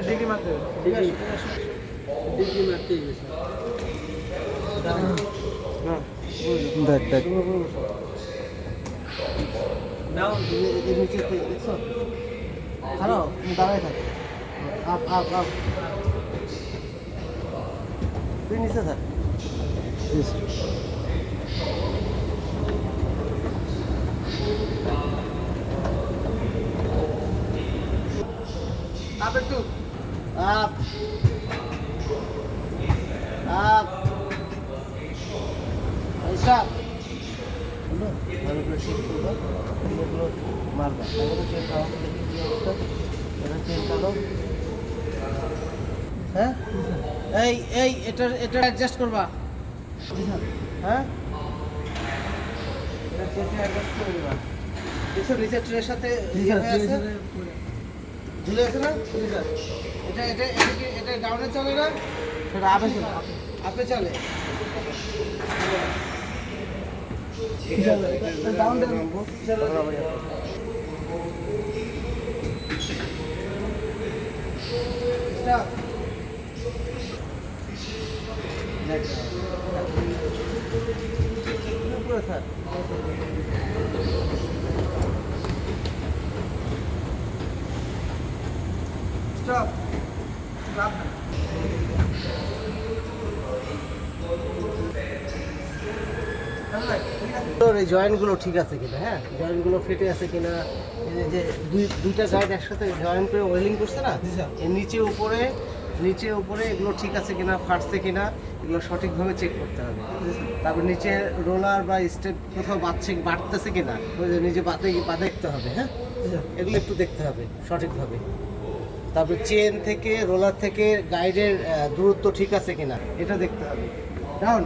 Degree মারতে দেখ দেখ নিচে দেখছো খারাপ দাঁড়ায় থাক আপ আপ আপ তুই নিচে থাক আপ একটু আপ আপ ऐसा मारबा হ্যাঁ এই এটা অ্যাডজাস্ট করবা হ্যাঁ এটা অ্যাডজাস্ট করে দিবা দেখো নিচে ট্রের সাথে ঝুলে আছে না এটা ডাউনে চলে না সেটা আপে চলে ডাউন Stop. Stop. তোর এই জয়েন্টগুলো ঠিক আছে কিনা হ্যাঁ জয়েন্টগুলো ফেটে আছে কিনা যে দুইটা গাইড একসাথে জয়েন্ট করে ওয়েলিং করছে না এর নিচে উপরে এগুলো ঠিক আছে কিনা ফাটছে কিনা এগুলো সঠিকভাবে চেক করতে হবে তারপর নিচে রোলার বা স্টেপ কোথাও বাড়তেছে কিনা নিজে বাতে দেখতে হবে হ্যাঁ এগুলো একটু দেখতে হবে সঠিকভাবে তারপর চেন থেকে রোলার থেকে গাইডের দূরত্ব ঠিক আছে কিনা এটা দেখতে হবে ডাউন